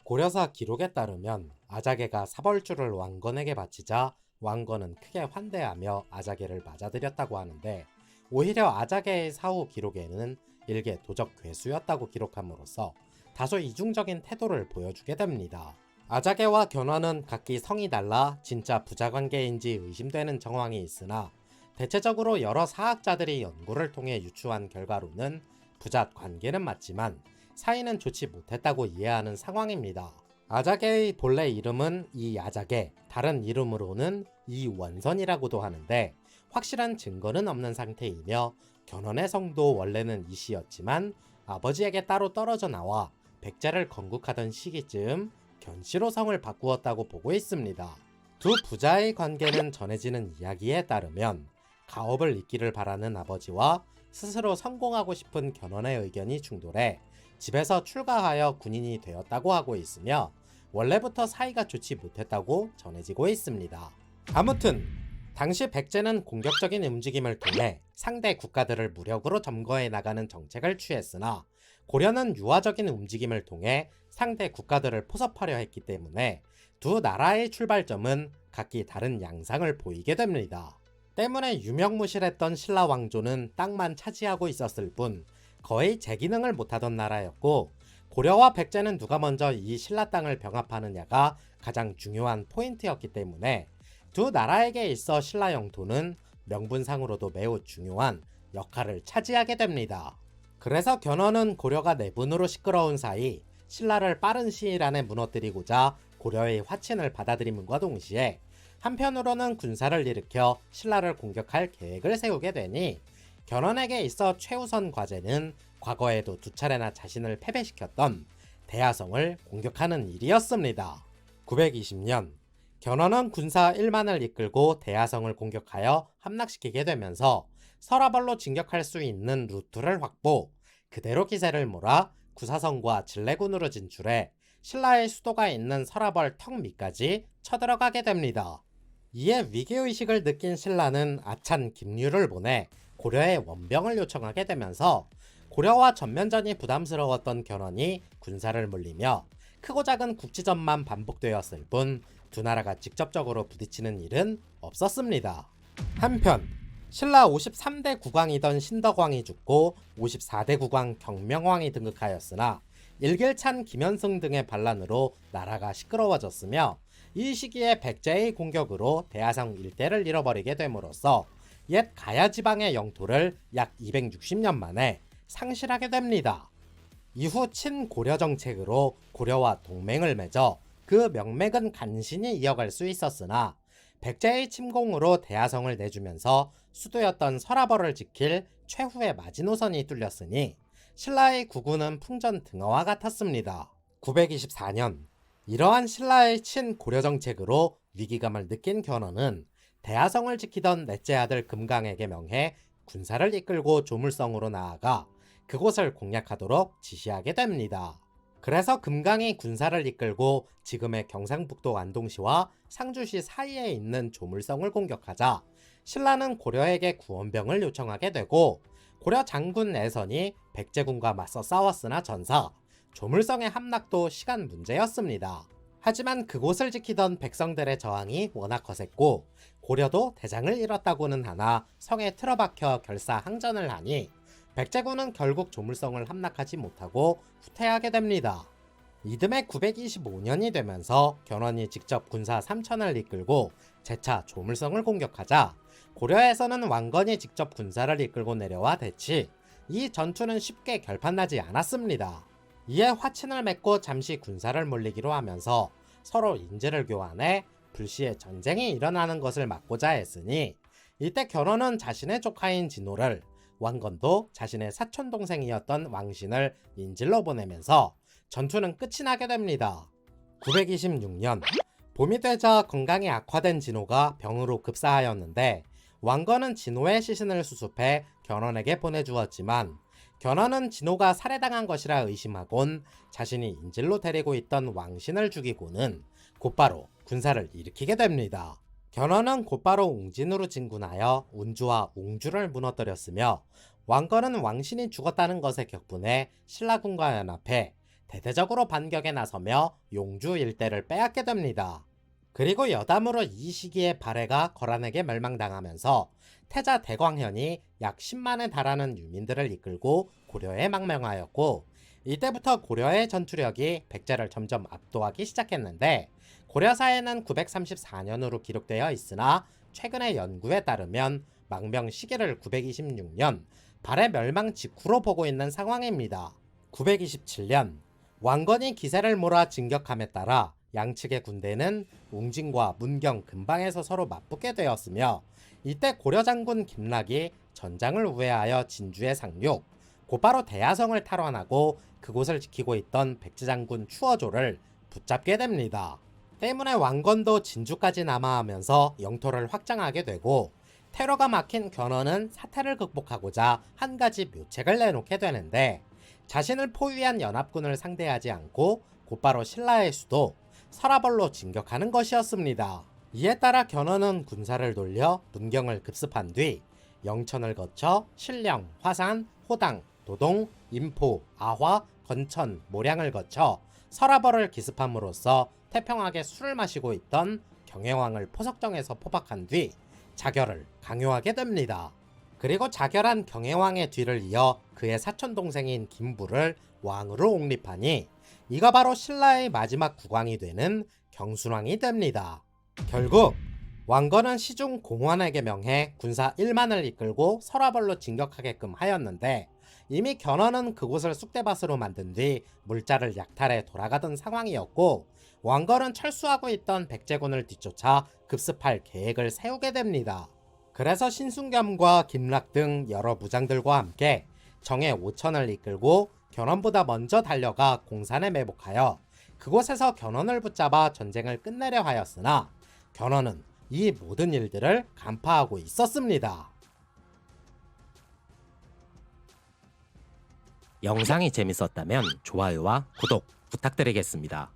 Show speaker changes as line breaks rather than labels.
고려사 기록에 따르면 아자개가 사벌주를 왕건에게 바치자 왕건은 크게 환대하며 아자개를 맞아들였다고 하는데, 오히려 아자개의 사후 기록에는 일개 도적 괴수였다고 기록함으로써 다소 이중적인 태도를 보여주게 됩니다. 아자개와 견훤은 각기 성이 달라 진짜 부자관계인지 의심되는 정황이 있으나, 대체적으로 여러 사학자들이 연구를 통해 유추한 결과로는 부잣관계는 맞지만 사이는 좋지 못했다고 이해하는 상황입니다. 아자개의 본래 이름은 이아자개, 다른 이름으로는 이원선이라고도 하는데 확실한 증거는 없는 상태이며, 견훤의 성도 원래는 이씨였지만 아버지에게 따로 떨어져 나와 백제를 건국하던 시기쯤 견씨로 성을 바꾸었다고 보고 있습니다. 두 부자의 관계는 전해지는 이야기에 따르면 가업을 잇기를 바라는 아버지와 스스로 성공하고 싶은 견훤의 의견이 충돌해 집에서 출가하여 군인이 되었다고 하고 있으며, 원래부터 사이가 좋지 못했다고 전해지고 있습니다. 아무튼 당시 백제는 공격적인 움직임을 통해 상대 국가들을 무력으로 점거해 나가는 정책을 취했으나, 고려는 유화적인 움직임을 통해 상대 국가들을 포섭하려 했기 때문에 두 나라의 출발점은 각기 다른 양상을 보이게 됩니다. 때문에 유명무실했던 신라 왕조는 땅만 차지하고 있었을 뿐 거의 제기능을 못하던 나라였고, 고려와 백제는 누가 먼저 이 신라 땅을 병합하느냐가 가장 중요한 포인트였기 때문에 두 나라에게 있어 신라 영토는 명분상으로도 매우 중요한 역할을 차지하게 됩니다. 그래서 견훤은 고려가 내분으로 시끄러운 사이 신라를 빠른 시일 안에 무너뜨리고자 고려의 화친을 받아들임과 동시에 한편으로는 군사를 일으켜 신라를 공격할 계획을 세우게 되니, 견훤에게 있어 최우선 과제는 과거에도 두 차례나 자신을 패배시켰던 대하성을 공격하는 일이었습니다. 920년, 견훤은 군사 1만을 이끌고 대하성을 공격하여 함락시키게 되면서 서라벌로 진격할 수 있는 루트를 확보, 그대로 기세를 몰아 구사성과 진래군으로 진출해 신라의 수도가 있는 서라벌 턱 밑까지 쳐들어가게 됩니다. 이에 위기의식을 느낀 신라는 아찬 김류를 보내 고려에 원병을 요청하게 되면서, 고려와 전면전이 부담스러웠던 견훤이 군사를 물리며 크고 작은 국지전만 반복되었을 뿐 두 나라가 직접적으로 부딪히는 일은 없었습니다. 한편 신라 53대 국왕이던 신덕왕이 죽고 54대 국왕 경명왕이 등극하였으나, 일길찬 김현승 등의 반란으로 나라가 시끄러워졌으며, 이 시기에 백제의 공격으로 대하성 일대를 잃어버리게 됨으로써 옛 가야 지방의 영토를 약 260년 만에 상실하게 됩니다. 이후 친고려 정책으로 고려와 동맹을 맺어 그 명맥은 간신히 이어갈 수 있었으나, 백제의 침공으로 대하성을 내주면서 수도였던 서라벌을 지킬 최후의 마지노선이 뚫렸으니 신라의 구군은 풍전등화와 같았습니다. 924년, 이러한 신라의 친고려 정책으로 위기감을 느낀 견훤은 대하성을 지키던 넷째 아들 금강에게 명해 군사를 이끌고 조물성으로 나아가 그곳을 공략하도록 지시하게 됩니다. 그래서 금강이 군사를 이끌고 지금의 경상북도 안동시와 상주시 사이에 있는 조물성을 공격하자 신라는 고려에게 구원병을 요청하게 되고, 고려 장군 내선이 백제군과 맞서 싸웠으나 전사, 조물성의 함락도 시간 문제였습니다. 하지만 그곳을 지키던 백성들의 저항이 워낙 거셌고 고려도 대장을 잃었다고는 하나 성에 틀어박혀 결사항전을 하니, 백제군은 결국 조물성을 함락하지 못하고 후퇴하게 됩니다. 이듬해 925년이 되면서 견훤이 직접 군사 3천을 이끌고 재차 조물성을 공격하자, 고려에서는 왕건이 직접 군사를 이끌고 내려와 대치, 이 전투는 쉽게 결판나지 않았습니다. 이에 화친을 맺고 잠시 군사를 물리기로 하면서 서로 인재를 교환해 불시에 전쟁이 일어나는 것을 막고자 했으니, 이때 견훤은 자신의 조카인 진호를, 왕건도 자신의 사촌 동생이었던 왕신을 인질로 보내면서 전투는 끝이 나게 됩니다. 926년, 봄이 되자 건강이 악화된 진호가 병으로 급사하였는데, 왕건은 진호의 시신을 수습해 견훤에게 보내주었지만, 견훤은 진호가 살해당한 것이라 의심하곤 자신이 인질로 데리고 있던 왕신을 죽이고는 곧바로 군사를 일으키게 됩니다. 견훤은 곧바로 웅진으로 진군하여 운주와 웅주를 무너뜨렸으며, 왕건은 왕신이 죽었다는 것에 격분해 신라군과 연합해 대대적으로 반격에 나서며 용주 일대를 빼앗게 됩니다. 그리고 여담으로 이 시기에 발해가 거란에게 멸망당하면서 태자 대광현이 약 10만에 달하는 유민들을 이끌고 고려에 망명하였고, 이때부터 고려의 전투력이 백제를 점점 압도하기 시작했는데, 고려사에는 934년으로 기록되어 있으나 최근의 연구에 따르면 망명 시기를 926년 발해 멸망 직후로 보고 있는 상황입니다. 927년 왕건이 기세를 몰아 진격함에 따라 양측의 군대는 웅진과 문경 근방에서 서로 맞붙게 되었으며, 이때 고려 장군 김락이 전장을 우회하여 진주에 상륙, 곧바로 대야성을 탈환하고 그곳을 지키고 있던 백제 장군 추어조를 붙잡게 됩니다. 때문에 왕건도 진주까지 남하하면서 영토를 확장하게 되고, 테러가 막힌 견훤은 사태를 극복하고자 한 가지 묘책을 내놓게 되는데, 자신을 포위한 연합군을 상대하지 않고 곧바로 신라의 수도 서라벌로 진격하는 것이었습니다. 이에 따라 견훤은 군사를 돌려 문경을 급습한 뒤 영천을 거쳐 신령, 화산, 호당, 도동, 인포, 아화, 건천, 모량을 거쳐 서라벌을 기습함으로써 태평하게 술을 마시고 있던 경혜왕을 포석정에서 포박한 뒤 자결을 강요하게 됩니다. 그리고 자결한 경혜왕의 뒤를 이어 그의 사촌동생인 김부를 왕으로 옹립하니 이가 바로 신라의 마지막 국왕이 되는 경순왕이 됩니다. 결국 왕건은 시중 공환에게 명해 군사 1만을 이끌고 서라벌로 진격하게끔 하였는데, 이미 견훤은 그곳을 쑥대밭으로 만든 뒤 물자를 약탈해 돌아가던 상황이었고, 왕건은 철수하고 있던 백제군을 뒤쫓아 급습할 계획을 세우게 됩니다. 그래서 신순겸과 김락 등 여러 무장들과 함께 정예 5천을 이끌고 견훤보다 먼저 달려가 공산에 매복하여 그곳에서 견훤을 붙잡아 전쟁을 끝내려 하였으나, 견훤은 이 모든 일들을 간파하고 있었습니다.
영상이 재밌었다면 좋아요와 구독 부탁드리겠습니다.